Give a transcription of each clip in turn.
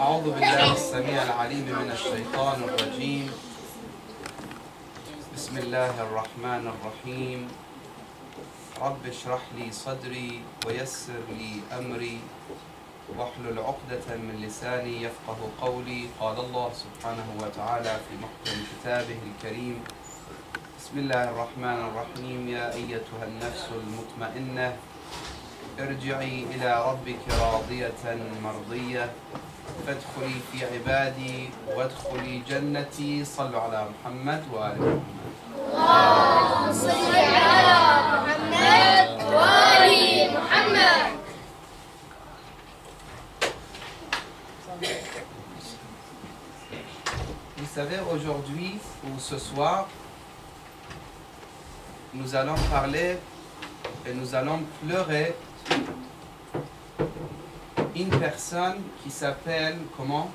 أعوذ بالله السميع العليم من الشيطان الرجيم. بسم الله الرحمن الرحيم. رب اشرح لي صدري ويسر لي أمري واحلل عقدة من لساني يفقه قولي. قال الله سبحانه وتعالى في محكم كتابه الكريم: بسم الله الرحمن الرحيم. يا أيتها النفس المطمئنة ارجعي إلى ربك راضية مرضية فادخلي في عبادي وادخلي جنتي. صلوا على محمد وآل محمد. اللهم صل على محمد وآل محمد. Vous savez, aujourd'hui ou ce soir, nous allons parler et nous allons pleurer une personne qui s'appelle comment?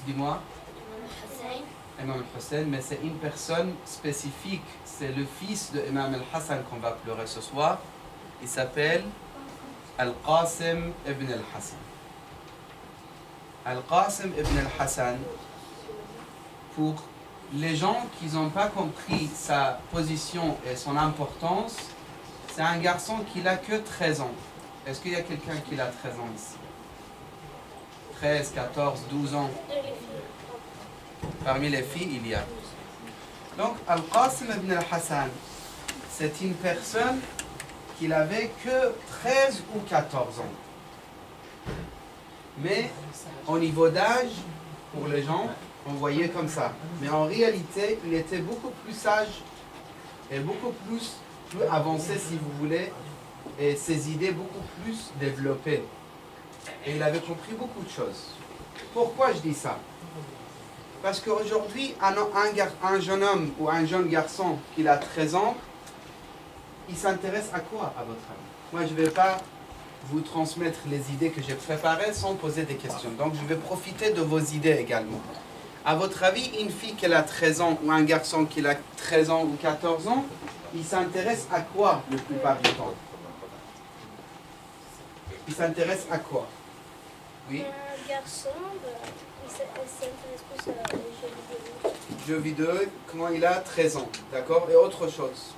Dis-moi. Imam al-Hussein, mais c'est une personne spécifique. C'est le fils de Imam al-Hassan qu'on va pleurer ce soir. Il s'appelle Al-Qasim ibn al-Hassan. Al-Qasim ibn al-Hassan, pour les gens qui n'ont pas compris sa position et son importance, c'est un garçon qui n'a que 13 ans. Est-ce qu'il y a quelqu'un qui a 13 ans ici? 13, 14, 12 ans. Parmi les filles, il y a. Donc, Al-Qasim ibn al-Hassan, c'est une personne qui n'avait que 13 ou 14 ans. Mais au niveau d'âge, pour les gens, on voyait comme ça. Mais en réalité, il était beaucoup plus sage et beaucoup plus avancé, si vous voulez, et ses idées beaucoup plus développées. Et il avait compris beaucoup de choses. Pourquoi je dis ça? Parce qu'aujourd'hui, un jeune homme ou un jeune garçon qui a 13 ans, il s'intéresse à quoi, à votre avis? Moi, je ne vais pas vous transmettre les idées que j'ai préparées sans poser des questions. Donc, je vais profiter de vos idées également. À votre avis, une fille qui a 13 ans ou un garçon qui a 13 ans ou 14 ans, il s'intéresse à quoi le plupart du temps? Il s'intéresse à quoi? Oui? Un garçon, il s'intéresse plus aux jeux vidéo. Jeux vidéo, comment il a 13 ans, d'accord? Et autre chose?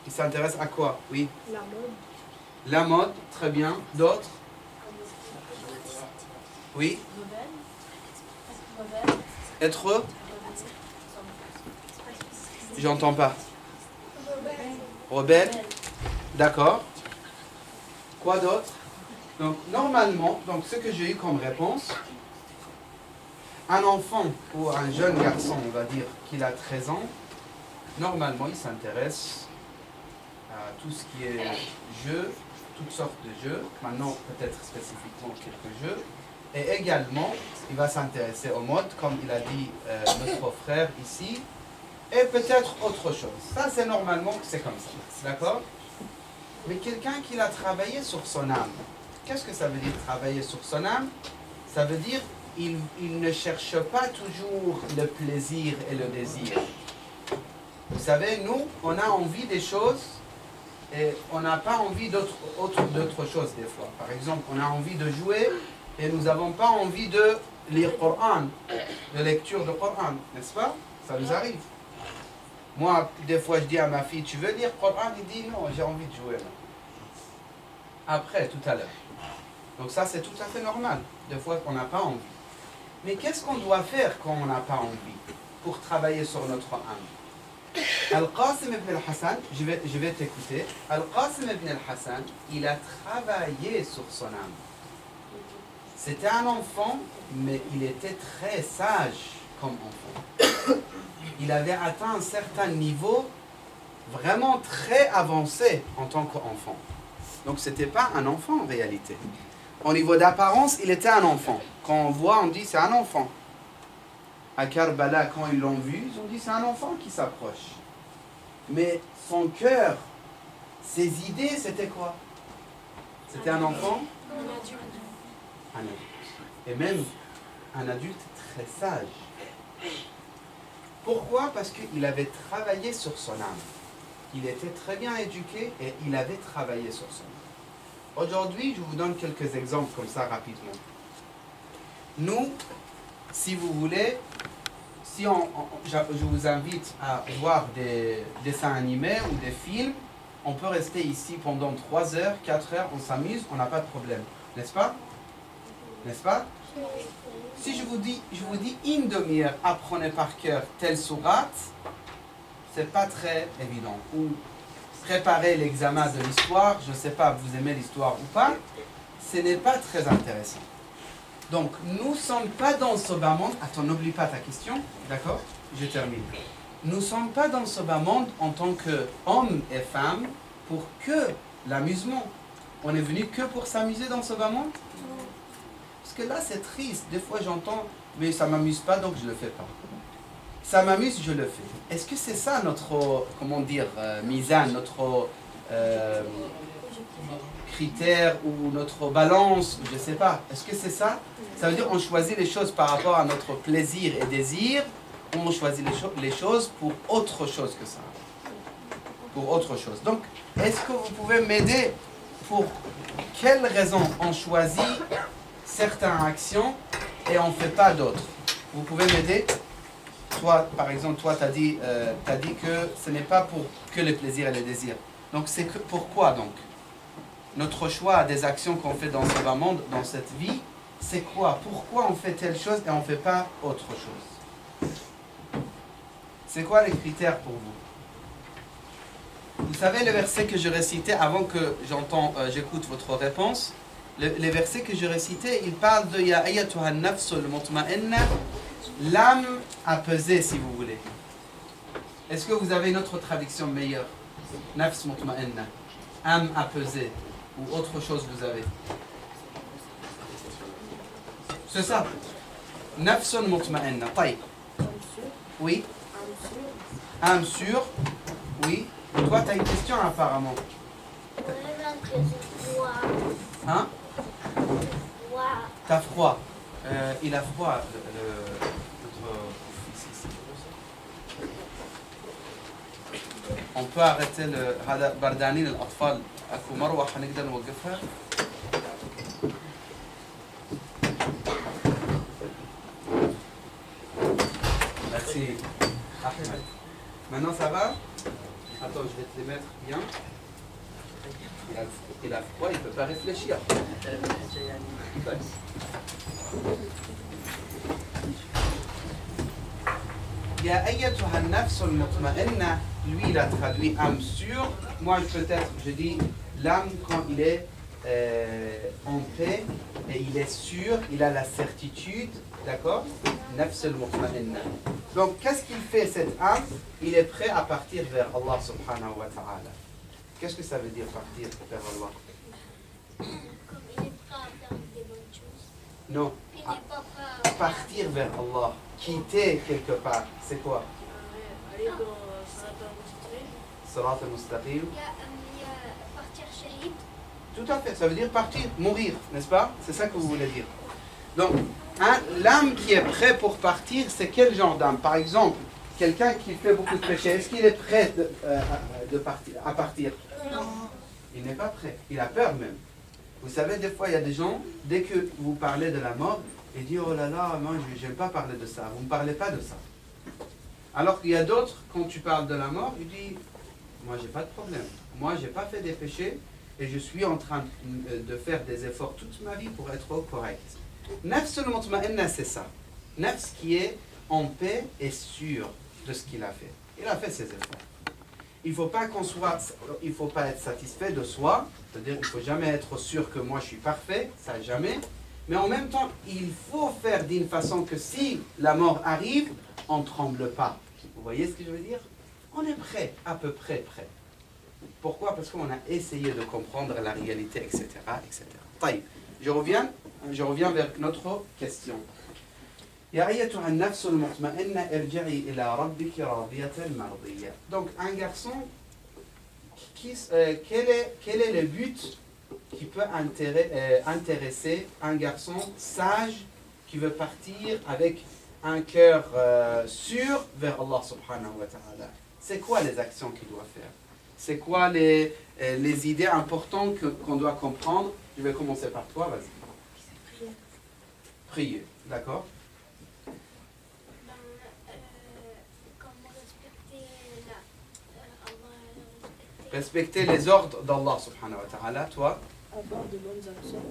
Il s'intéresse à quoi? Oui? La mode. La mode, très bien. D'autres? Oui? Être? J'entends pas. Rebelle? D'accord. Quoi d'autre? Donc, normalement, ce que j'ai eu comme réponse, un enfant ou un jeune garçon, on va dire, qui a 13 ans, normalement, il s'intéresse à tout ce qui est jeux, toutes sortes de jeux, maintenant peut-être spécifiquement quelques jeux, et également, il va s'intéresser aux modes, comme il a dit notre frère ici, et peut-être autre chose. Ça, c'est normalement que c'est comme ça, d'accord? Mais quelqu'un qui a travaillé sur son âme, qu'est-ce que ça veut dire travailler sur son âme? Ça veut dire il ne cherche pas toujours le plaisir et le désir. Vous savez, nous, on a envie des choses et on n'a pas envie d'autres choses des fois. Par exemple, on a envie de jouer et nous n'avons pas envie de lire Coran, de lecture de Coran, n'est-ce pas? Ça nous arrive. Moi, des fois, je dis à ma fille, tu veux lire Coran? Il dit non, j'ai envie de jouer. Après, tout à l'heure. Donc ça, c'est tout à fait normal. Des fois, on n'a pas envie. Mais qu'est-ce qu'on doit faire quand on n'a pas envie pour travailler sur notre âme? Al-Qasim ibn al-Hassan, je vais t'écouter. Al-Qasim ibn al-Hassan, il a travaillé sur son âme. C'était un enfant, mais il était très sage comme enfant. Il avait atteint un certain niveau vraiment très avancé en tant qu'enfant. Donc ce n'était pas un enfant en réalité. Au niveau d'apparence, il était un enfant. Quand on voit, on dit c'est un enfant. À Karbala, quand ils l'ont vu, ils ont dit c'est un enfant qui s'approche. Mais son cœur, ses idées, c'était quoi? C'était un enfant? Un adulte. Un adulte. Et même un adulte très sage. Pourquoi? Parce qu'il avait travaillé sur son âme. Il était très bien éduqué et il avait travaillé sur son âme. Aujourd'hui, je vous donne quelques exemples comme ça rapidement. Nous, si vous voulez, si je vous invite à voir des dessins animés ou des films, on peut rester ici pendant 3 heures, 4 heures, on s'amuse, on n'a pas de problème. N'est-ce pas? N'est-ce pas? Si je vous dis une demi-heure, apprenez par cœur telle sourate, c'est pas très évident. Ou préparez l'examen de l'histoire, je ne sais pas, vous aimez l'histoire ou pas, ce n'est pas très intéressant. Donc, nous ne sommes pas dans ce bas monde. Attends, n'oublie pas ta question, d'accord? Je termine. Nous ne sommes pas dans ce bas monde en tant qu'hommes et femmes pour que l'amusement. On est venu que pour s'amuser dans ce bas monde? Parce que là, c'est triste. Des fois, j'entends, mais ça ne m'amuse pas, donc je ne le fais pas. Ça m'amuse, je le fais. Est-ce que c'est ça notre, comment dire, mizan, notre critère ou notre balance, je ne sais pas. Est-ce que c'est ça? Ça veut dire qu'on choisit les choses par rapport à notre plaisir et désir, ou on choisit les choses pour autre chose que ça? Pour autre chose. Donc, est-ce que vous pouvez m'aider pour quelles raisons on choisit certaines actions et on ne fait pas d'autres? Vous pouvez m'aider? Toi, par exemple, toi, tu as dit que ce n'est pas pour que le plaisir et le désir. Donc, c'est que pourquoi donc? Notre choix des actions qu'on fait dans ce bas monde, dans cette vie, c'est quoi? Pourquoi on fait telle chose et on ne fait pas autre chose? C'est quoi les critères pour vous? Vous savez le verset que je récitais avant que j'écoute votre réponse? Les versets que je récitais, il parle de Ya ayyatuha nafsul mutma'inna, l'âme apaisée, si vous voulez. Est-ce que vous avez une autre traduction meilleure? Nafs mutma'inna, âme apaisée, ou autre chose vous avez? C'est ça. Nafsun mutma'inna. Taïb. Oui. Âme sûre. Oui. Toi, tu as une question apparemment. Hein? T'as froid. Il a froid, notre fils ici. On peut arrêter le هذا بردانين الأطفال أكو مروحة نقدر نوقفها. Merci Ahmed. Maintenant ça va? Attends, je vais te les mettre bien. Il a froid, il ne peut pas réfléchir. Ya ayyatuha nafsul mutma'inna, lui il a traduit âme sûre. Moi peut-être je dis l'âme quand il est en paix et il est sûr, il a la certitude, d'accord? Nafsul mutma'inna. Donc qu'est-ce qu'il fait cette âme? Il est prêt à partir vers Allah subhanahu wa ta'ala. Qu'est-ce que ça veut dire partir vers Allah? Comme il est prêt à faire des bonnes choses. Non. Il n'est pas prêt à Partir vers Allah, quitter quelque part, c'est quoi? Aller dans Salat al-Mustaqim. Il y a partir shahid. Tout à fait, ça veut dire partir, mourir, n'est-ce pas? C'est ça que vous voulez dire. Donc, l'âme qui est prêt pour partir, c'est quel genre d'âme? Par exemple, quelqu'un qui fait beaucoup de péchés, est-ce qu'il est prêt à partir? Non. Il n'est pas prêt, il a peur même. Vous savez, des fois, il y a des gens, dès que vous parlez de la mort, ils disent « Oh là là, moi, je n'aime pas parler de ça. » Vous ne parlez pas de ça. Alors qu'il y a d'autres, quand tu parles de la mort, ils disent « Moi, j'ai pas de problème. Moi, j'ai pas fait des péchés et je suis en train de faire des efforts toute ma vie pour être correct. » Nafs al-mutma'inna, c'est ça. Nafs qui est en paix et sûr de ce qu'il a fait. Il a fait ses efforts. Il ne faut pas être satisfait de soi, c'est-à-dire qu'il ne faut jamais être sûr que moi je suis parfait, ça jamais. Mais en même temps, il faut faire d'une façon que si la mort arrive, on ne tremble pas. Vous voyez ce que je veux dire? On est prêt, à peu près prêt. Pourquoi? Parce qu'on a essayé de comprendre la réalité, etc. etc. Taïb. Je reviens vers notre question. Ya ayyatuha nafsul mutma'inna irji'i ila rabbiki radiyatan mardiyya. Donc un garçon, quel est le but qui peut intéresser un garçon sage qui veut partir avec un cœur sûr vers Allah subhanahu wa ta'ala? C'est quoi les actions qu'il doit faire? C'est quoi les idées importantes qu'on doit comprendre? Je vais commencer par toi, vas-y. Prier, d'accord. Ben, comment respecter Allah, Respecter les ordres d'Allah subhanahu wa ta'ala, toi. Avoir de bonnes actions.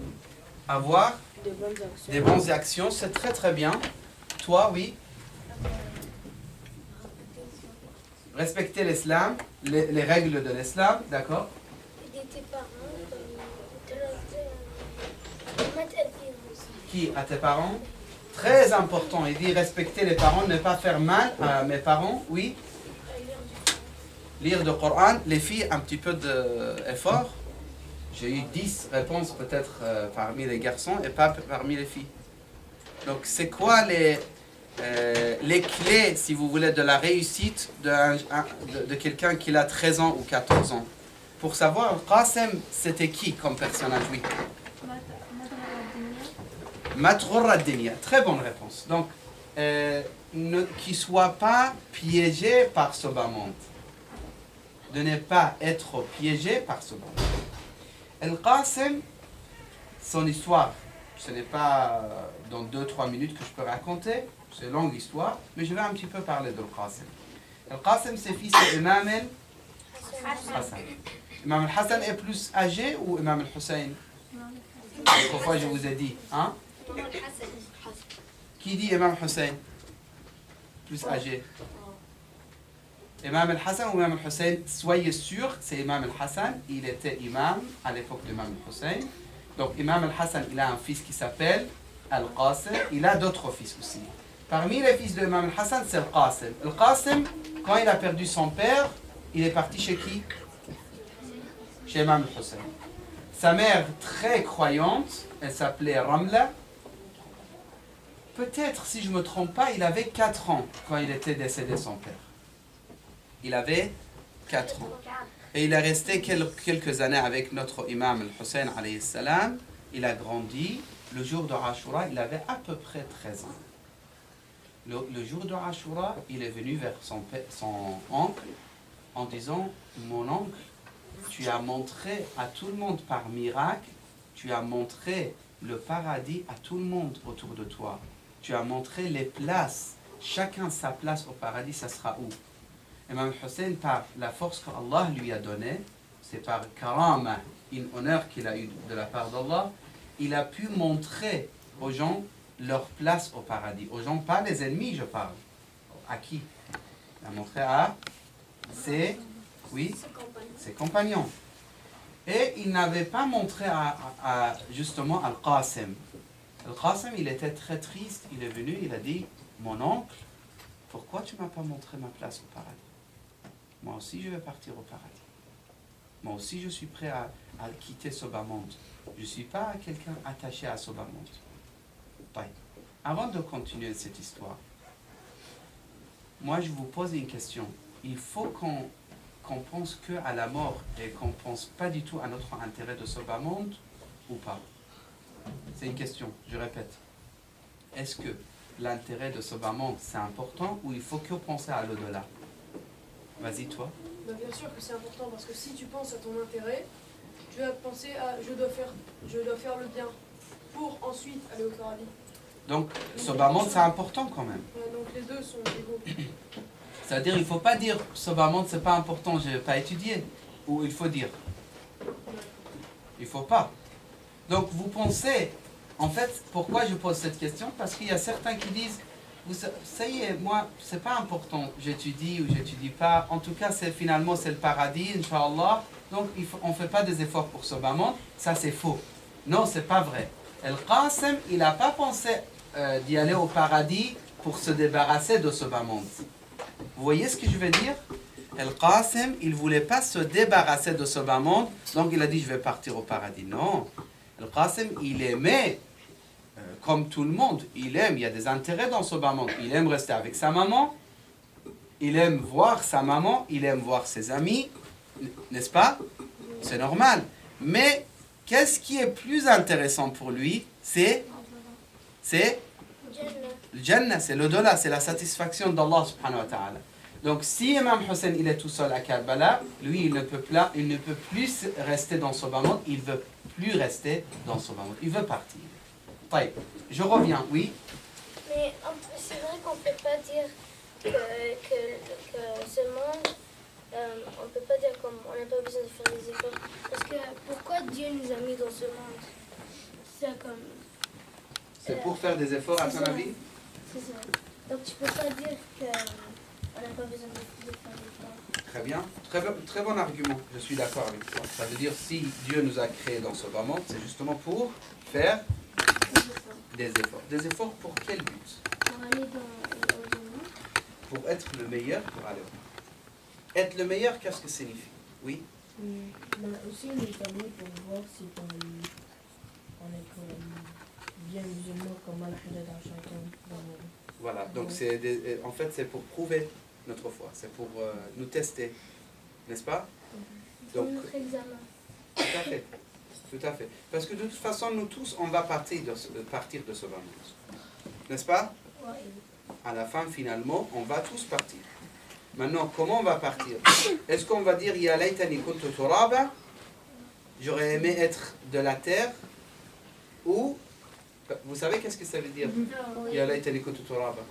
Avoir De bonnes actions. des bonnes actions, c'est très très bien. Toi, oui. Respecter l'islam, les règles de l'islam, d'accord. aider tes parents, mettre aussi. Qui à tes parents? Très important, il dit respecter les parents, ne pas faire mal à mes parents, oui. Lire le Coran, les filles, un petit peu d'effort. J'ai eu 10 réponses peut-être parmi les garçons et pas parmi les filles. Donc c'est quoi les clés, si vous voulez, de la réussite de quelqu'un qui a 13 ans ou 14 ans? Pour savoir, Qasim, c'était qui comme personnage? Oui. Matrour ad-Dunya. Très bonne réponse. Donc, qu'il ne soit pas piégé par ce bas monde. De ne pas être piégé par ce bas monde. Al-Qasim, son histoire, ce n'est pas dans 2-3 minutes que je peux raconter, c'est une longue histoire, mais je vais un petit peu parler de Al-Qasim. Al-Qasim, c'est fils d'Imam al-Hassan. Imam al-Hassan est plus âgé ou Imam al-Hussein? Autrefois, je vous ai dit. Hein? Qui dit Imam al-Hussein? Plus âgé. Imam al-Hassan ou Imam al-Hussein? Soyez sûr, c'est Imam al-Hassan. Il était imam à l'époque d'Imam al-Hussein. Donc Imam al-Hassan, il a un fils qui s'appelle Al-Qasim. Il a d'autres fils aussi. Parmi les fils de Imam al-Hassan, c'est Al-Qasim. Al-Qasim, quand il a perdu son père, il est parti chez qui? Chez Imam al-Hussein. Sa mère, très croyante, elle s'appelait Ramla. Peut-être, si je ne me trompe pas, il avait 4 ans quand il était décédé son père. Il avait 4 ans. Et il est resté quelques années avec notre imam al-Hussein alayhi salam. Il a grandi. Le jour de Ashura, il avait à peu près 13 ans. Le jour de Ashura, il est venu vers son oncle en disant « Mon oncle, tu as montré à tout le monde par miracle, tu as montré le paradis à tout le monde autour de toi. Tu as montré les places, chacun sa place au paradis, ça sera où ?» Imam Hussein, par la force qu'Allah lui a donnée, c'est par karama, une honneur qu'il a eu de la part d'Allah, il a pu montrer aux gens leur place au paradis. Aux gens, pas les ennemis, je parle. À qui? Il a montré à ses compagnons. Et il n'avait pas montré justement Al-Qasim. Al-Qasim, il était très triste. Il est venu, il a dit, mon oncle, pourquoi tu ne m'as pas montré ma place au paradis? Moi aussi, je vais partir au paradis. Moi aussi, je suis prêt à quitter ce bas monde. Je ne suis pas quelqu'un attaché à ce bas monde. Avant de continuer cette histoire, moi, je vous pose une question. Il faut qu'on pense qu'à la mort et qu'on ne pense pas du tout à notre intérêt de ce bas monde ou pas? C'est une question, je répète. Est-ce que l'intérêt de ce bas monde, c'est important ou il faut que penser à l'au-delà? Vas-y, toi. Bah, bien sûr que c'est important parce que si tu penses à ton intérêt, tu vas penser à je dois faire le bien pour ensuite aller au paradis. Donc, ce bas monde, c'est important quand même. Ouais, donc les deux sont égaux. C'est-à-dire, il ne faut pas dire ce bas monde, c'est pas important, je ne vais pas étudier. Ou il faut dire. Il ne faut pas. Donc, vous pensez, en fait, pourquoi je pose cette question? Parce qu'il y a certains qui disent, ça y est, moi, c'est pas important, j'étudie ou j'étudie pas. En tout cas, finalement, c'est le paradis, Inch'Allah. Donc, on ne fait pas des efforts pour ce bas monde. Ça, c'est faux. Non, c'est pas vrai. Al-Qasim, il n'a pas pensé d'y aller au paradis pour se débarrasser de ce bas monde. Vous voyez ce que je veux dire? Al-Qasim, il ne voulait pas se débarrasser de ce bas monde, donc il a dit, je vais partir au paradis. Non. Al-Qasim, il aimait, comme tout le monde, il y a des intérêts dans ce bas monde. Il aime rester avec sa maman, il aime voir sa maman, il aime voir ses amis, n'est-ce pas? C'est normal. Mais qu'est-ce qui est plus intéressant pour lui? C'est le Jannah, c'est l'au-delà, c'est la satisfaction d'Allah subhanahu wa ta'ala. Donc si Imam Hussein il est tout seul à Karbala, lui il ne peut plus rester dans ce bas monde, il ne veut plus rester dans ce bas monde, il veut partir. طيب. je reviens, oui. Mais c'est vrai qu'on ne peut pas dire que ce monde, on ne peut pas dire comme on n'a pas besoin de faire des efforts. Parce que pourquoi Dieu nous a mis dans ce monde? C'est comme... C'est pour faire des efforts, à ton avis? C'est ça. Donc tu peux pas dire qu'on n'a pas besoin de faire des efforts. Très bien. Très bon argument. Je suis d'accord avec toi. Ça veut dire si Dieu nous a créés dans ce bas monde, c'est justement pour faire des efforts. Des efforts pour quel but? Pour aller au monde. Pour être le meilleur pour aller au monde. Être le meilleur, qu'est-ce que ça signifie? Oui? Mais aussi, il est allé pour voir si on est bien musulman, comment il est dans chacun dans le monde. Voilà. Donc en fait, c'est pour prouver notre foi. C'est pour nous tester. N'est-ce pas? Pour Donc, notre examen. tout à fait. Tout à fait. Parce que de toute façon, nous tous, on va partir de ce bas monde. N'est-ce pas? Ouais. À la fin, finalement, on va tous partir. Maintenant, comment on va partir? Est-ce qu'on va dire Ya laytani kuntu turaba? J'aurais aimé être de la terre? Ou, vous savez qu'est-ce que ça veut dire? Ya laytani kuntu turaba.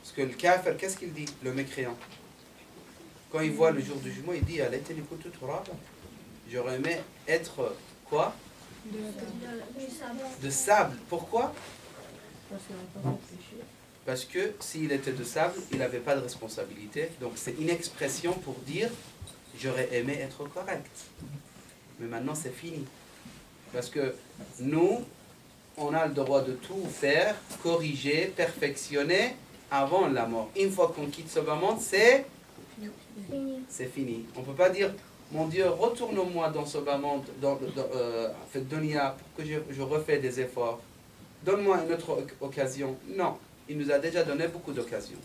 Parce que le kafir, qu'est-ce qu'il dit? Le mécréant. Quand il voit le jour du jugement, il dit Ya laytani kuntu turaba. J'aurais aimé être quoi? De sable. Pourquoi? Parce qu'il n'a pas péché. Parce que s'il était de sable, il n'avait pas de responsabilité. Donc c'est une expression pour dire j'aurais aimé être correct. Mais maintenant c'est fini. Parce que nous, on a le droit de tout faire, corriger, perfectionner avant la mort. Une fois qu'on quitte ce bas monde, c'est fini. On ne peut pas dire mon Dieu, retourne-moi dans ce bas monde, fait dunya, pour que je refais des efforts. Donne-moi une autre occasion. Non. Il nous a déjà donné beaucoup d'occasions.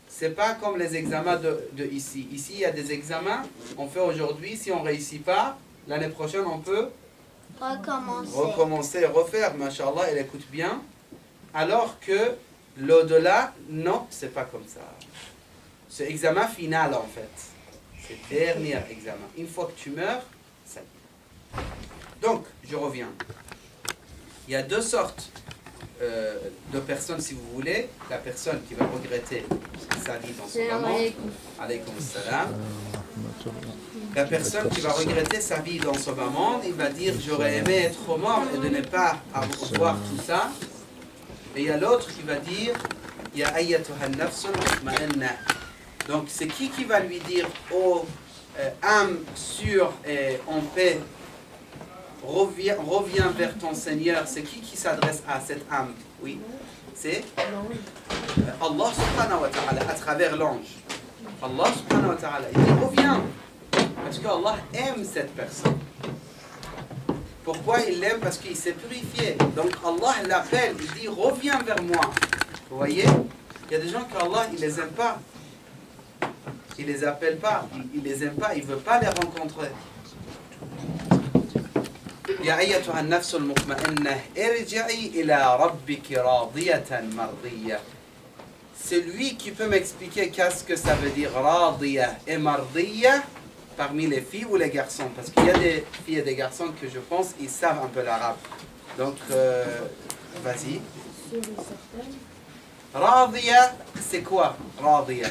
C'est pas comme les examens de ici. Ici, il y a des examens, on fait aujourd'hui. Si on ne réussit pas, l'année prochaine, on peut recommencer, refaire. Masha'Allah, elle écoute bien. Alors que l'au-delà, non, c'est pas comme ça. C'est examen final, en fait. C'est le dernier examen. Une fois que tu meurs, ça y est. Donc, je reviens. Il y a deux sortes de personnes, si vous voulez. La personne qui va regretter sa vie dans ce moment. Alaykoum salam. La personne qui va regretter sa vie dans ce moment, il va dire j'aurais aimé être mort et de ne pas voir tout ça. Et il y a l'autre qui va dire Ya ayyatuha nafsul mutma'inna. Donc c'est qui va lui dire oh âme sûre et en paix, reviens vers ton Seigneur. C'est qui s'adresse à cette âme? Oui, c'est Allah subhanahu wa ta'ala à travers l'ange. Allah subhanahu wa ta'ala, il dit reviens. Parce qu'Allah aime cette personne. Pourquoi il l'aime? Parce qu'il s'est purifié. Donc Allah l'appelle, il dit reviens vers moi. Vous voyez? Il y a des gens qu'Allah il les aime pas. Il les appelle pas, il les aime pas, il veut pas les rencontrer. Ya ayyatuha an-nafsul mutma'innah irji'i ila rabbiki radiyatan mardiyah. C'est lui qui peut m'expliquer qu'est-ce que ça veut dire radiyah et mardiyah parmi les filles ou les garçons, parce qu'il y a des filles et des garçons que je pense ils savent un peu l'arabe. Donc vas-y. Radiyah, c'est quoi? Radiyah.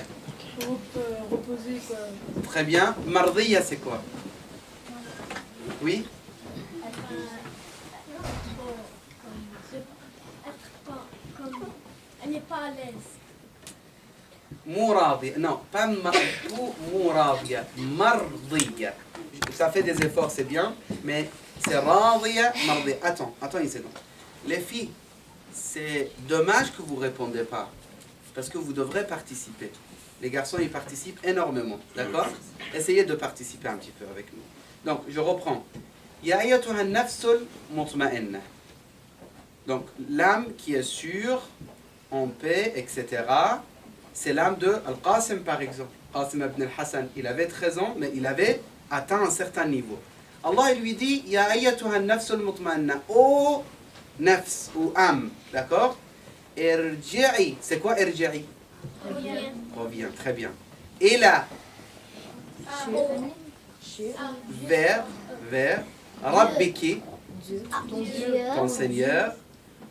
Reposer quoi. Très bien. Mardiyah, c'est quoi? Oui? Elle n'est pas à l'aise. Mouradiya. Non, pas mouradiya. Mardiyah. Ça fait des efforts, c'est bien, mais c'est radiyah, mardiyah. Attends une seconde. Les filles, c'est dommage que vous ne répondez pas, parce que vous devrez participer. Les garçons, ils participent énormément, d'accord? Essayez de participer un petit peu avec nous. Donc, je reprends. Ya ayyatuha nafsul mutma'inna. Donc, l'âme qui est sûre, en paix, etc. C'est l'âme de Al-Qasim, par exemple. Qasim ibn al-Hassan, il avait 13 ans, mais il avait atteint un certain niveau. Allah, il lui dit, Ya ayyatuha nafsul mutma'inna. Oh, nafs, ou âme, d'accord? Irji'i. C'est quoi irji'i? Reviens, très bien. Et là, vers Rabbiki, ton Seigneur,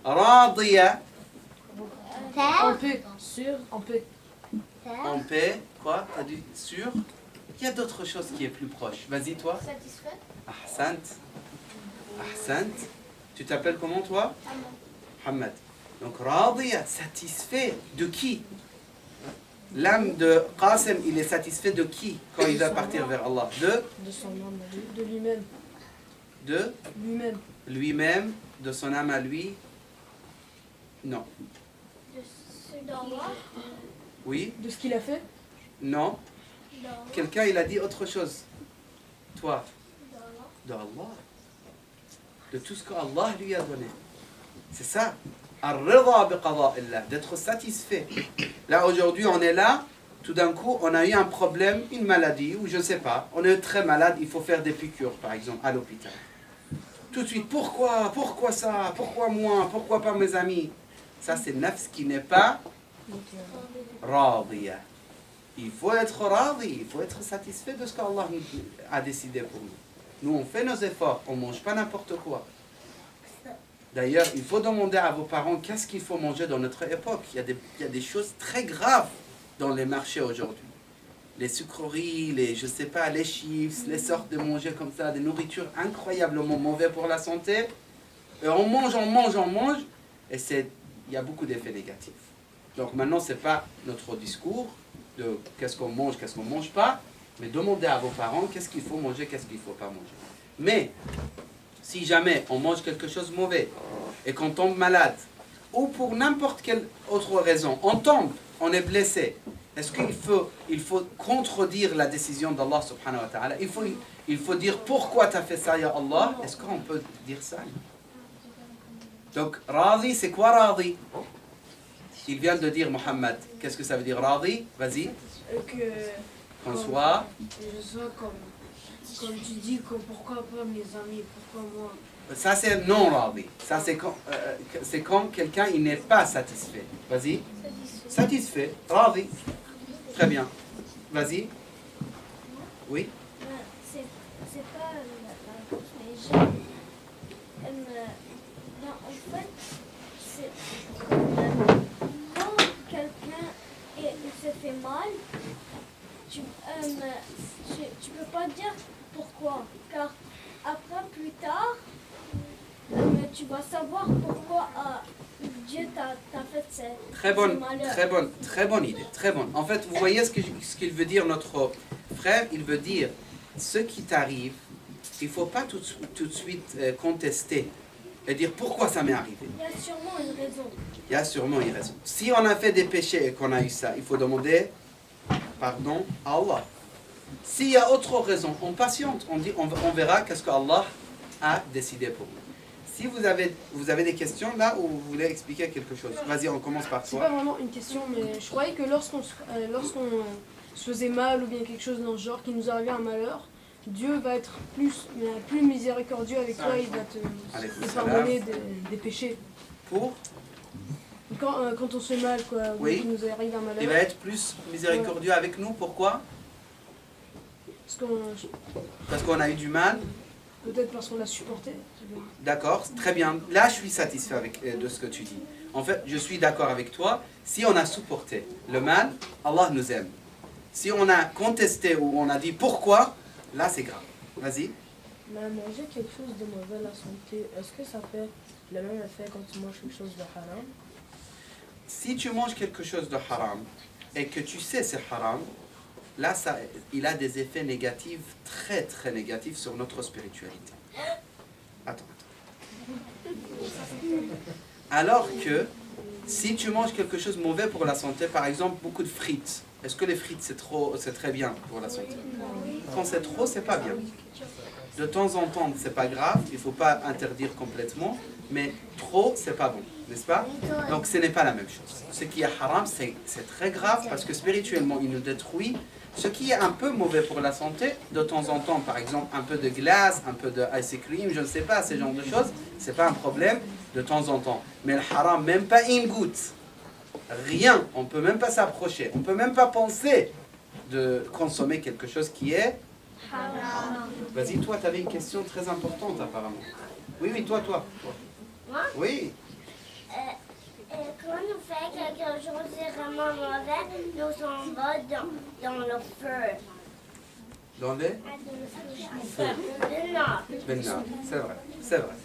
Radiya, En paix. Sur. En paix. en paix. Quoi? T'as dit sur? Il y a d'autres choses qui est plus proche. Vas-y, toi. Satisfait? Ahsant. Ahsant. Tu t'appelles comment, toi? Hamad. Donc, radiya, satisfait de qui? L'âme de Qasim, il est satisfait de qui quand il va partir vers Allah? De son âme à lui. De lui-même. De Lui-même. lui-même, de son âme à lui? Non. De ceux d'Allah? Oui? De ce qu'il a fait. Non. d'Allah, Quelqu'un, il a dit autre chose. Toi, d'Allah. d'Allah. De tout ce qu'Allah lui a donné. C'est ça. Ar-rida bi qada'illah, d'être satisfait. Là, aujourd'hui, on est là. Tout d'un coup, on a eu un problème, une maladie, ou je ne sais pas. On est très malade, il faut faire des piqûres, par exemple, à l'hôpital. Tout de suite, pourquoi? Pourquoi ça? Pourquoi moi? Pourquoi pas mes amis? Ça, c'est nafs qui n'est pas radiya. Il faut être radi, il faut être satisfait de ce qu'Allah a décidé pour nous. Nous, on fait nos efforts, on ne mange pas n'importe quoi. D'ailleurs, il faut demander à vos parents qu'est-ce qu'il faut manger dans notre époque. Il y a des choses très graves dans les marchés aujourd'hui. Les sucreries, je sais pas, les chips, les sortes de manger comme ça, des nourritures incroyablement mauvaises pour la santé. Et on mange, et il y a beaucoup d'effets négatifs. Donc maintenant, ce n'est pas notre discours de qu'est-ce qu'on mange pas, mais demandez à vos parents qu'est-ce qu'il faut manger, qu'est-ce qu'il ne faut pas manger. Mais, si jamais on mange quelque chose de mauvais et qu'on tombe malade, ou pour n'importe quelle autre raison, on est blessé, est-ce qu'il faut contredire la décision d'Allah subhanahu wa ta'ala? Il faut dire pourquoi tu as fait ça, ya Allah? Est-ce qu'on peut dire ça? Donc, radi, c'est quoi radi? Il vient de dire Mohammed. Qu'est-ce que ça veut dire radi? Vas-y. Qu'on soit. Je sois comme tu dis, pourquoi pas mes amis, pourquoi moi? Ça c'est non radi. Ça c'est quand quelqu'un il n'est pas satisfait. Vas-y. Satisfait. Radi. Très bien. Vas-y. Oui. C'est pas la réponse, mais j'aime. En fait, c'est quand quelqu'un il se fait mal, tu peux pas dire pourquoi, car après plus tard, tu vas savoir pourquoi Dieu t'a fait Très bonne idée, très bonne. En fait, vous voyez ce qu'il veut dire notre frère. Il veut dire ce qui t'arrive, il ne faut pas tout de suite contester et dire pourquoi ça m'est arrivé. Il y a sûrement une raison. Il y a sûrement une raison. Si on a fait des péchés et qu'on a eu ça, il faut demander pardon à Allah. S'il y a autre raison, on patiente, on verra qu'est-ce qu'Allah a décidé pour nous. Si vous avez des questions là ou vous voulez expliquer quelque chose, vas-y, on commence par C'est pas toi. vraiment une question, mais je croyais que lorsqu'on se faisait mal ou bien quelque chose dans ce genre, qui nous arrivait un malheur, Dieu va être plus miséricordieux avec toi, il va te pardonner des péchés. Pour Quand on se fait mal, quoi, ou Oui. qu'il nous arrive un malheur. Il va être plus miséricordieux avec nous. Pourquoi? Parce qu'on a eu du mal. Peut-être parce qu'on l'a supporté. D'accord, très bien. Là, je suis satisfait de ce que tu dis. En fait, je suis d'accord avec toi. Si on a supporté le mal, Allah nous aime. Si on a contesté ou on a dit pourquoi, là, c'est grave. Vas-y. Mais manger quelque chose de mauvais à la santé, est-ce que ça fait le même effet quand tu manges quelque chose de haram? Si tu manges quelque chose de haram et que tu sais c'est haram, là, il a des effets négatifs, très très négatifs sur notre spiritualité. Attends. Alors que si tu manges quelque chose de mauvais pour la santé, par exemple beaucoup de frites, est-ce que les frites c'est très bien pour la santé? Quand c'est trop, c'est pas bien. De temps en temps, c'est pas grave, il faut pas interdire complètement, mais trop, c'est pas bon, n'est-ce pas? Donc ce n'est pas la même chose. Ce qui est haram, c'est très grave parce que spirituellement, il nous détruit. Ce qui est un peu mauvais pour la santé, de temps en temps, par exemple, un peu de glace, un peu de ice cream, je ne sais pas, ce genre de choses, c'est pas un problème de temps en temps. Mais le haram, même pas une goutte, rien, on peut même pas s'approcher, on peut même pas penser de consommer quelque chose qui est haram. Vas-y, toi, tu avais une question très importante apparemment. Oui, toi. Moi? Oui. nous fait quelque chose de vraiment mauvais, nous on va dans le feu. Dans les Non. Bennar. C'est vrai, c'est vrai.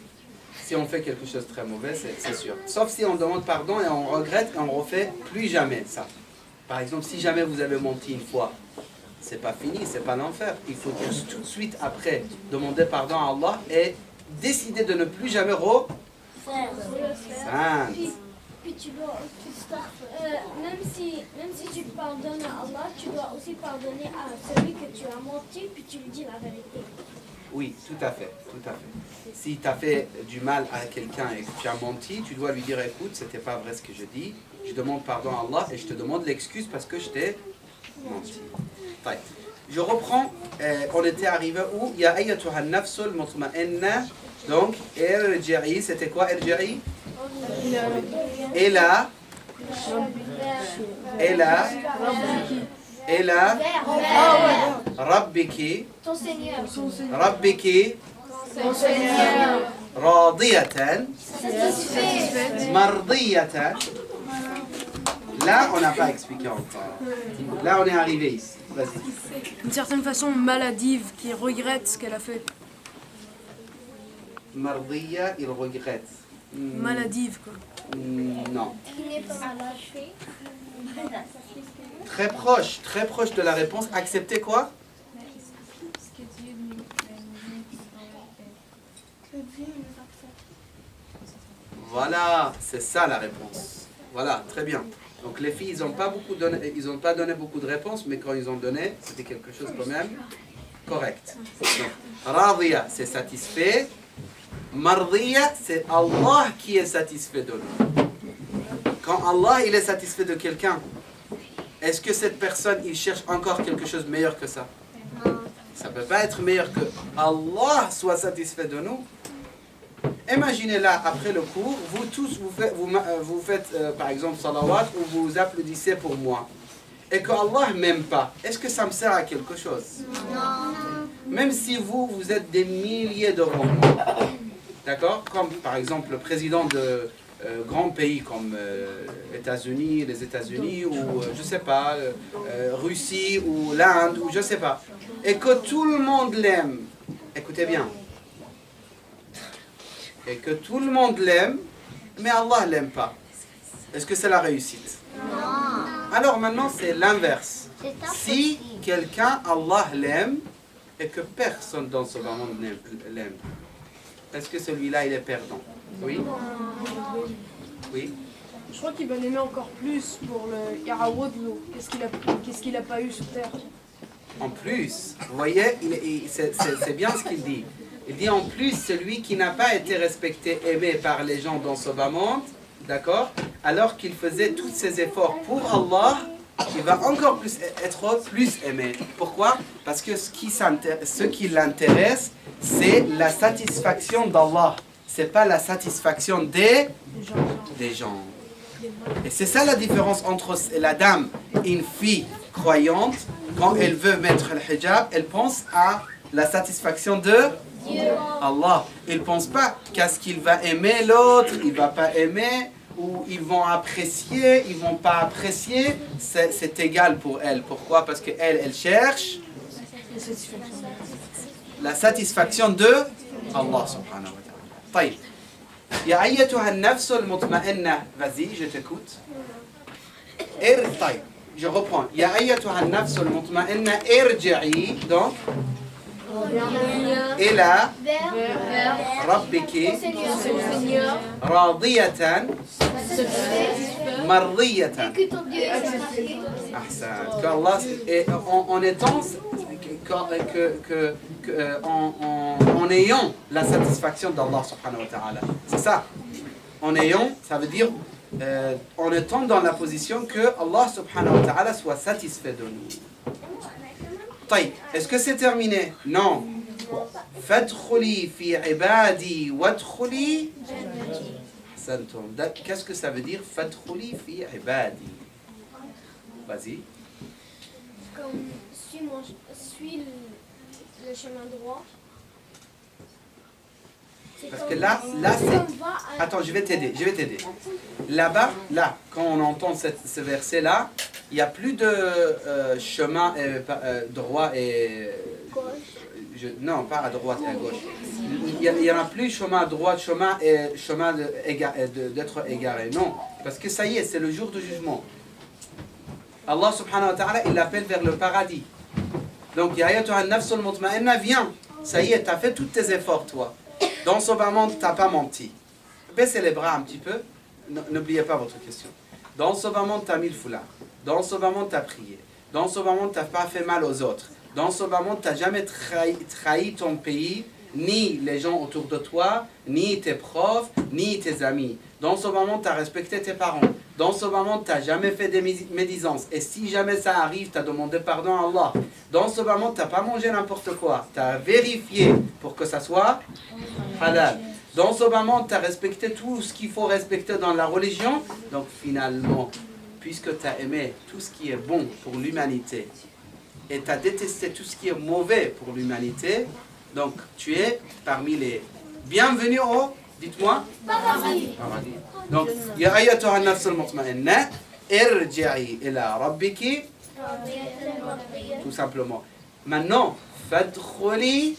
Si on fait quelque chose de très mauvais, c'est sûr. Sauf si on demande pardon et on regrette et on ne refait plus jamais ça. Par exemple, si jamais vous avez menti une fois, c'est pas fini, c'est pas l'enfer. Il faut tout de suite après demander pardon à Allah et décider de ne plus jamais refaire. Puis tu dois même si tu pardonnes à Allah, tu dois aussi pardonner à celui que tu as menti, puis tu lui dis la vérité. Oui, tout à fait, tout à fait. Si tu as fait du mal à quelqu'un et que tu as menti, tu dois lui dire écoute, c'était pas vrai ce que je dis, je demande pardon à Allah et je te demande l'excuse parce que je t'ai menti. Taï. Je reprends, on était arrivé où Ya ayyatuha an-nafsul mutma'inna. Donc, irji'i, c'était quoi irji'i? Ela Rabbiki Ton Seigneur. Rabbiki radiyatan mardiyatan. Là, on n'a pas expliqué encore. Là, on est arrivé ici. Vas-y. D'une certaine façon maladive, qui regrette ce qu'elle a fait. Mardiya, il regrette. Maladive, quoi. Non. Qui n'est pas malade. Très proche de la réponse. Accepter quoi? Voilà, c'est ça la réponse. Voilà, très bien. Donc les filles, ils n'ont pas donné beaucoup de réponses, mais quand ils ont donné, c'était quelque chose quand même correct. Donc, Radiya, c'est satisfait. Mardiya, c'est Allah qui est satisfait de nous. Quand Allah il est satisfait de quelqu'un, est-ce que cette personne, il cherche encore quelque chose de meilleur que ça? Ça ne peut pas être meilleur que Allah soit satisfait de nous. Imaginez là, après le cours, vous tous, vous faites par exemple salawat ou vous applaudissez pour moi. Et que Allah m'aime pas. Est-ce que ça me sert à quelque chose? Non. Même si vous êtes des milliers d'euros. D'accord? Comme par exemple le président de grands pays comme les États-Unis ou je sais pas, Russie ou l'Inde ou je sais pas. Et que tout le monde l'aime. Écoutez bien. Et que tout le monde l'aime, mais Allah l'aime pas. Est-ce que c'est la réussite? Non. Alors maintenant c'est l'inverse. Si quelqu'un, Allah l'aime, et que personne dans ce monde l'aime, est-ce que celui-là il est perdant? Oui? Oui? Je crois qu'il va l'aimer encore plus pour le Yarawadlo. Qu'est-ce qu'il a pas eu sur terre? En plus, vous voyez, c'est bien ce qu'il dit. Il dit en plus, celui qui n'a pas été respecté, aimé par les gens dans ce bas monde, d'accord, alors qu'il faisait tous ses efforts pour Allah, il va encore plus être plus aimé. Pourquoi? Parce que ce qui l'intéresse, c'est la satisfaction d'Allah. C'est pas la satisfaction des gens. Et c'est ça la différence entre la dame et une fille croyante. Quand elle veut mettre le hijab, elle pense à la satisfaction de Allah. Elle ne pense pas qu'à ce qu'il va aimer l'autre, il ne va pas aimer, ou ils vont apprécier, ils ne vont pas apprécier. C'est égal pour elle. Pourquoi? Parce qu'elle cherche la satisfaction de Allah subhanahu wa ta'ala. طيب. يا أيتها النفس المطمئنة. Vas-y, je t'écoute. طيب. Je reprends. يا أيتها النفس المطمئنة ارجعي. Donc, إلى ربك راضية مرضية. أحسن. En étant en ayant la satisfaction d'Allah subhanahu wa ta'ala. C'est ça. En ayant, ça veut dire en étant dans la position que Allah subhanahu wa ta'ala soit satisfait de nous. طيب. Est-ce que c'est terminé? Non. فادخلي في عبادي وادخلي جنتي. Qu'est-ce que ça veut dire فادخلي في عبادي? Vas-y. Comme suis le chemin droit. Parce que là c'est... Attends, je vais t'aider. Là-bas, là, quand on entend ce verset-là, il n'y a plus de chemin droit et... non, pas à droite et à gauche. Il n'y en a plus chemin à droite, chemin d'être égaré. Non, parce que ça y est, c'est le jour du jugement. Allah subhanahu wa ta'ala, il l'appelle vers le paradis. Donc, Ya ayyatuhan nafsul mutma'inna, viens. Ça y est, tu as fait tous tes efforts, toi. Dans ce moment, tu n'as pas menti. Baissez les bras un petit peu. N'oubliez pas votre question. Dans ce moment, tu as mis le foulard. Dans ce moment, tu as prié. Dans ce moment, tu n'as pas fait mal aux autres. Dans ce moment, tu n'as jamais trahi ton pays, ni les gens autour de toi, ni tes profs, ni tes amis. Dans ce moment, tu as respecté tes parents. Dans ce moment, tu n'as jamais fait des médisances. Et si jamais ça arrive, tu as demandé pardon à Allah. Dans ce moment, tu n'as pas mangé n'importe quoi. Tu as vérifié pour que ça soit halal. Dans ce moment, tu as respecté tout ce qu'il faut respecter dans la religion. Donc finalement, puisque tu as aimé tout ce qui est bon pour l'humanité, et tu as détesté tout ce qui est mauvais pour l'humanité, donc tu es parmi les bienvenus au, dites-moi, paradis. Donc, Ya ayyatuha an-nafsul mutma'inna, irji'i ila rabbiki, tout simplement. Maintenant, fadkhuli,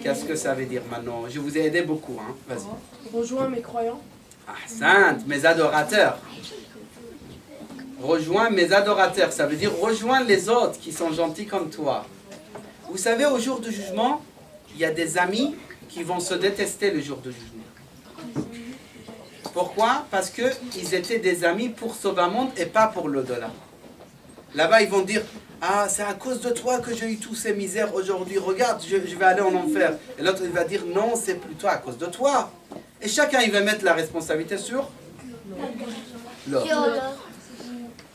qu'est-ce que ça veut dire maintenant? Je vous ai aidé beaucoup, hein. Vas-y. Rejoins mes croyants. Ahsant, mes adorateurs. Rejoins mes adorateurs, ça veut dire rejoins les autres qui sont gentils comme toi. Vous savez, au jour du jugement, il y a des amis qui vont se détester le jour du jugement. Pourquoi? Parce qu'ils étaient des amis pour ce bas monde et pas pour l'au-delà. Là-bas, ils vont dire, ah, c'est à cause de toi que j'ai eu toutes ces misères aujourd'hui, regarde, je vais aller en enfer. Et l'autre, il va dire, non, c'est plutôt à cause de toi. Et chacun, il va mettre la responsabilité sur l'autre.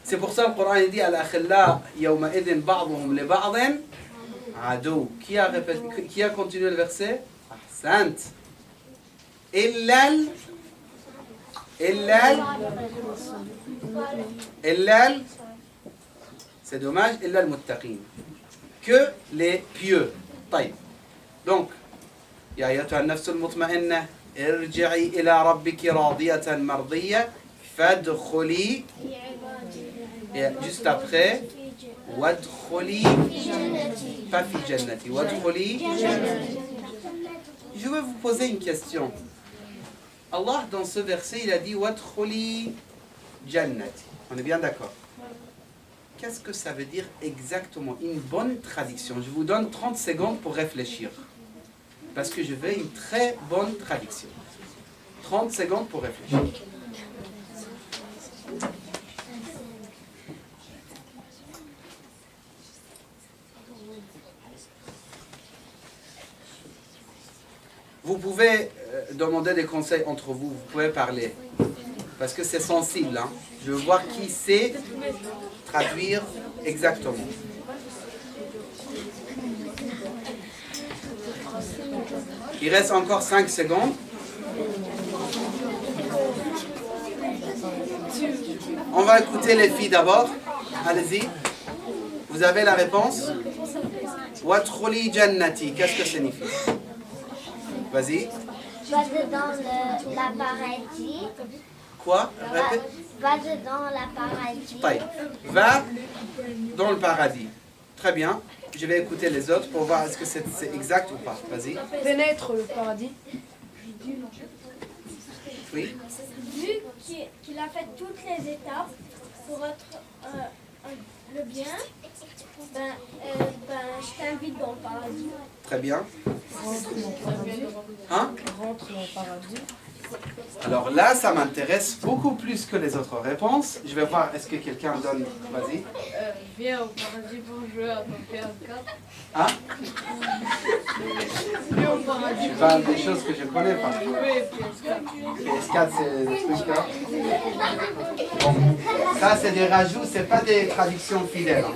C'est pour ça que le Coran il dit Al-akhilla yawma idhin ba'duhum li ba'din adu. Qui a continué le verset? Ahsant. Illal. C'est dommage. Illal muttaqin. Que les pieux. طيب. Donc, Ya ayyatuha an-nafsul mutma'inna irji'i ila rabbiki radiyatan mardiyya fadkhuli. Et juste après, wadkhuli, pas fi jannati, wadkhuli. Je vais vous poser une question. Allah, dans ce verset, il a dit wadkhuli jannati. On est bien d'accord? Qu'est-ce que ça veut dire exactement? Une bonne traduction. Je vous donne 30 secondes pour réfléchir. Parce que je veux une très bonne traduction. 30 secondes pour réfléchir. Vous pouvez demander des conseils entre vous, vous pouvez parler. Parce que c'est sensible. Hein. Je veux voir qui sait traduire exactement. Il reste encore 5 secondes. On va écouter les filles d'abord. Allez-y. Vous avez la réponse? Wadkhuli jannati. Qu'est-ce que ça signifie? Vas-y. Va dans la paradis. Quoi? Répète. Va dans la paradis. Taï. Va dans le paradis. Très bien. Je vais écouter les autres pour voir est-ce que c'est exact ou pas. Vas-y. Pénètre le paradis. Oui. Vu qu'il a fait toutes les étapes pour être le bien, je t'invite dans le paradis. Très bien. Rentre dans le paradis. Hein? Rentre dans le paradis. Alors là, ça m'intéresse beaucoup plus que les autres réponses. Je vais voir, est-ce que quelqu'un donne... Vas-y. Viens au paradis pour jouer à ton PS4. Hein? Viens au paradis. Tu parles des choses que je connais pas. Oui, PS4. PS4, c'est des trucs là. Bon, ça, c'est des rajouts, c'est pas des traductions fidèles. Hein.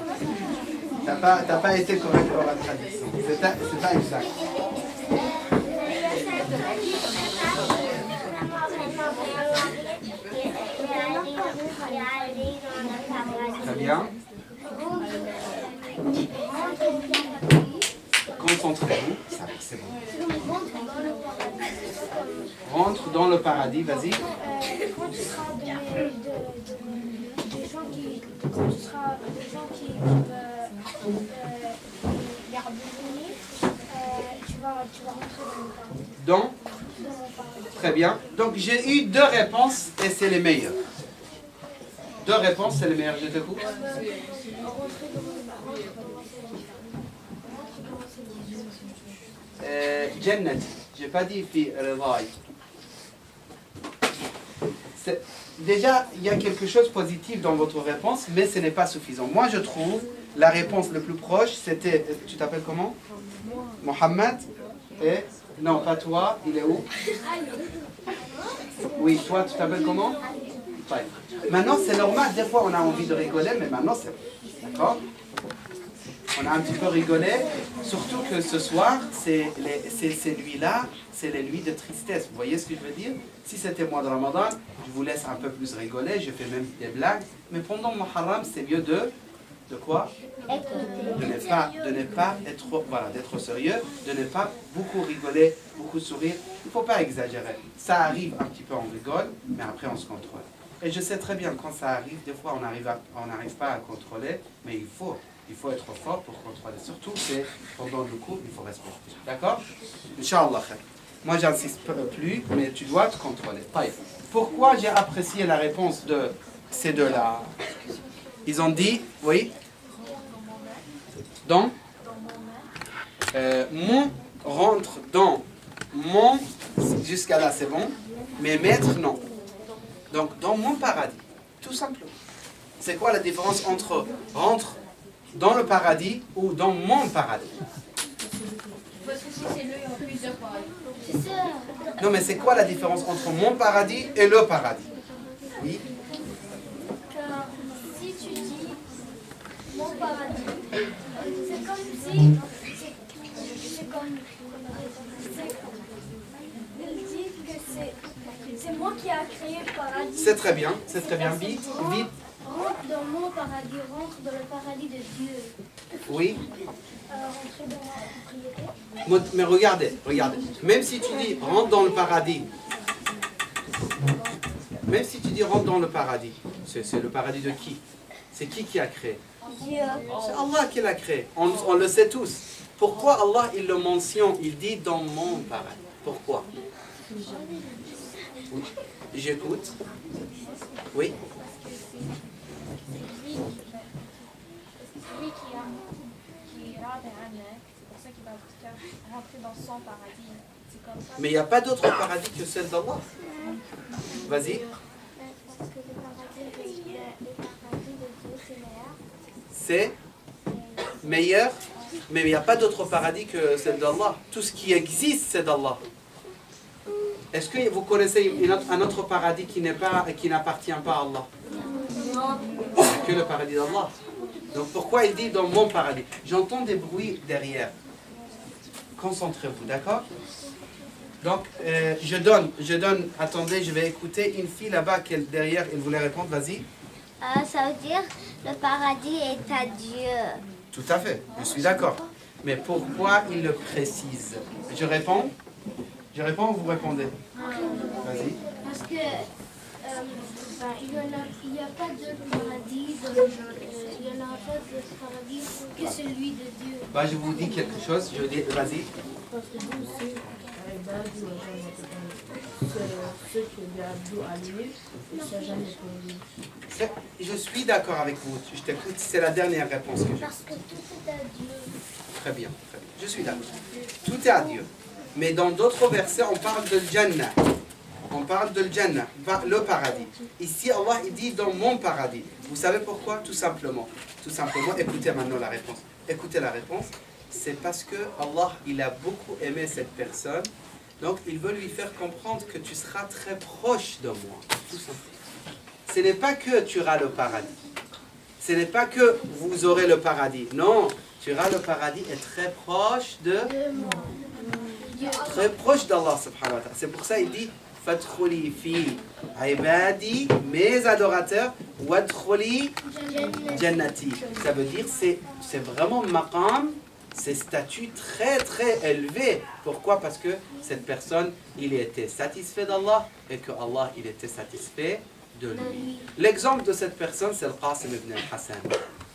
T'as pas été correct dans la traduction. C'est pas exact. Très bien. Concentrez-vous. Ça, c'est bon. rentre dans le paradis, vas-y. Quand tu seras des gens qui gardent tu vas rentrer dans le paradis. Très bien. Donc j'ai eu 2 réponses et c'est les meilleures. 2 réponses, c'est les meilleures. Je t'écoute. Jannati. J'ai pas dit fi ridai. Déjà, il y a quelque chose de positif dans votre réponse, mais ce n'est pas suffisant. Moi, je trouve la réponse le plus proche, c'était... Tu t'appelles comment? Mohamed? Et... Non, pas toi. Il est où? Oui, toi, tu t'appelles comment? Ouais. Maintenant, c'est normal. Des fois, on a envie de rigoler, mais maintenant, c'est... D'accord? On a un petit peu rigolé. Surtout que ce soir, ces nuits-là, c'est les nuits de tristesse. Vous voyez ce que je veux dire? Si c'était mois de Ramadan, je vous laisse un peu plus rigoler. Je fais même des blagues. Mais pendant Muharram, c'est mieux de quoi? De ne pas être, voilà, d'être sérieux, de ne pas beaucoup rigoler, beaucoup sourire. Il ne faut pas exagérer. Ça arrive un petit peu, on rigole, mais après on se contrôle. Et je sais très bien quand ça arrive, des fois on n'arrive pas à contrôler, mais il faut être fort pour contrôler. Surtout, c'est pendant le cours, il faut respecter. D'accord? Inch'Allah. Moi, j'insiste plus, mais tu dois te contrôler. Pourquoi j'ai apprécié la réponse de ces deux-là? Ils ont dit, oui, mon rentre dans mon, jusqu'à là c'est bon, mais maître non. Donc dans mon paradis, tout simplement. C'est quoi la différence entre rentre dans le paradis ou dans mon paradis? Parce que si c'est le, il y a plusieurs paradis. C'est ça. Non, mais c'est quoi la différence entre mon paradis et le paradis? Oui. Car si tu dis mon paradis, c'est comme si il dit que c'est moi qui a créé le paradis. C'est très bien, vite. Rentre dans mon paradis, rentre dans le paradis de Dieu. Oui. Rentrer dans la propriété. Mais regardez, même si tu dis rentre dans le paradis, c'est le paradis de qui? C'est qui a créé? Dieu. C'est Allah qui l'a créé, on le sait tous. Pourquoi Allah il le mentionne, il dit dans mon paradis? Pourquoi? Oui. J'écoute. Oui. Celui qui rend Anna, c'est pour ça qu'il va rentrer dans son paradis. C'est comme ça. Mais il n'y a pas d'autre paradis que celle d'Allah. Vas-y. Parce que le paradis de Dieu, c'est meilleur. C'est meilleur, mais il n'y a pas d'autre paradis que celle d'Allah. Tout ce qui existe, c'est d'Allah. Est-ce que vous connaissez un autre paradis qui n'appartient pas à Allah? Non. C'est que le paradis d'Allah. Donc pourquoi il dit dans mon paradis? J'entends des bruits derrière. Concentrez-vous, d'accord? Donc je donne, attendez, je vais écouter une fille là-bas qui est derrière, elle voulait répondre, vas-y. Ça veut dire le paradis est à Dieu. Tout à fait, je suis d'accord. Mais pourquoi il le précise? Je réponds, vous répondez. Vas-y. Parce que il n'y a pas de paradis dans le monde. Il n'y en a pas de paradis que celui de Dieu. Bah, je vous dis quelque chose, je dis, vas-y. Parce que nous aussi, ceux qui gardent à lui, ils ne sont jamais connus. Je suis d'accord avec vous, je t'écoute, c'est la dernière réponse que j'ai. Parce que tout est à Dieu. Très bien, je suis d'accord. Tout est à Dieu. Mais dans d'autres versets, on parle de Jannah. On parle de Jannah, le paradis. Ici, Allah, il dit dans mon paradis. Vous savez pourquoi? Tout simplement. Écoutez maintenant la réponse. Écoutez la réponse. C'est parce que Allah, il a beaucoup aimé cette personne. Donc, il veut lui faire comprendre que tu seras très proche de moi. Tout simplement. Ce n'est pas que tu auras le paradis. Ce n'est pas que vous aurez le paradis. Non, tu auras le paradis et très proche de moi. Très proche d'Allah subhanahu wa ta'ala. C'est pour ça qu'il dit Fadkhuli fi ibadi, mes adorateurs, wadkhuli jannati. Ça veut dire c'est vraiment maqam ces statuts très très élevés. Pourquoi? Parce que cette personne, il était satisfait d'Allah et que Allah, il était satisfait de lui. L'exemple de cette personne, c'est le Qasim ibn al-Hassan.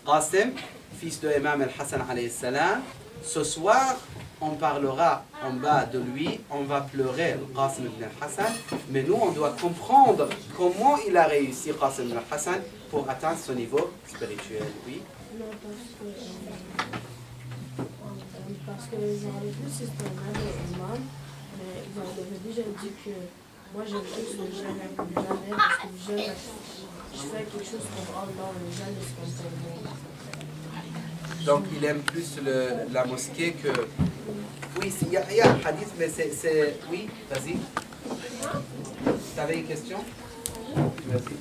Qasim, fils de Imam al-Hassan alayhi salam. Ce soir, on parlera en bas de lui, on va pleurer le Qasim ibn al-Hassan, mais nous, on doit comprendre comment il a réussi Qasim ibn al-Hassan pour atteindre ce niveau spirituel. Oui. Non, parce que genre, le plus c'est un imam, mais genre, j'avais déjà dit que moi j'aime plus le jeûne comme jamais, parce que le jeûne, je fais quelque chose pour Allah, le jeûne c'est comme pour moi. Donc il aime plus la mosquée que... Oui, il y a un hadith, mais c'est... Oui, vas-y. Tu avais une question? Vas-y.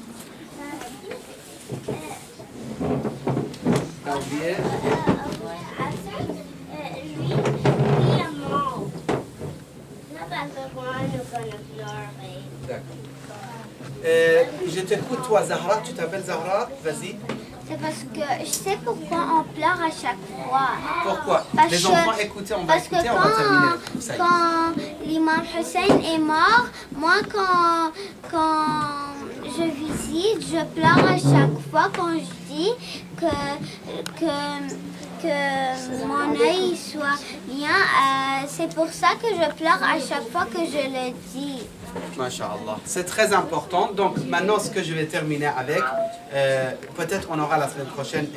T'as oublié? Lui est mort. Non, parce que moi, nous connaissons pleurer. D'accord. Je t'écoute, toi, Zahra. Tu t'appelles Zahra? Vas-y. C'est parce que je sais pourquoi on pleure à chaque fois. Pourquoi? Parce Les que- enfants, écoutez, on va Parce écouter, que on va terminer. Ça y est. quand l'imam Hussein est mort, moi quand je visite, je pleure à chaque fois quand je dis que mon œil soit bien. C'est pour ça que je pleure à chaque fois que je le dis. Masha'Allah. C'est très important. Donc maintenant, ce que je vais terminer avec, peut-être on aura la semaine prochaine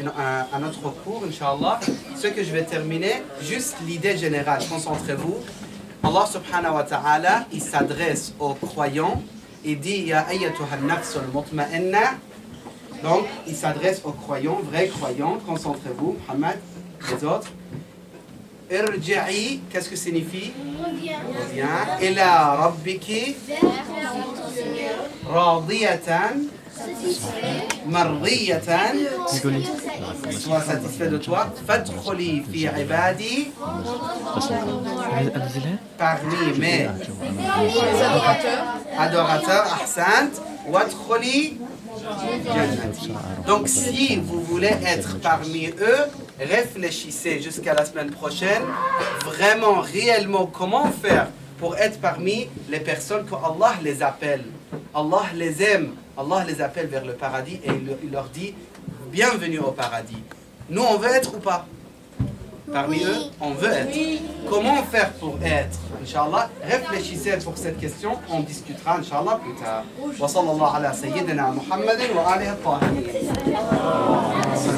un autre cours, Inch'Allah. Ce que je vais terminer, juste l'idée générale. Concentrez-vous. Allah subhanahu wa ta'ala, il s'adresse aux croyants. Il dit, Ya ayyatuha an-nafsul mutma'inna. Donc, il s'adresse aux croyants, vrais croyants. Concentrez-vous, Muhammad, les autres. Irji'i, qu'est-ce que signifie? Reviens. Ila rabbiki radiyatan mardiyatan. Sois satisfait de toi. Fadkhuli fi ibadi. Parmi mes adorateurs, ahsant. Wadkhuli jannati. Donc si vous voulez être parmi eux, réfléchissez jusqu'à la semaine prochaine, vraiment, réellement, comment faire pour être parmi les personnes que Allah les appelle. Allah les aime, Allah les appelle vers le paradis et il leur dit, bienvenue au paradis. Nous, on veut être ou pas? Parmi eux, on veut être. Comment faire pour être? Inch'Allah, réfléchissez pour cette question, on discutera, Inch'Allah, plus tard. Wa sallallahu ala sayyidina Muhammadin wa alihi at-tahirin.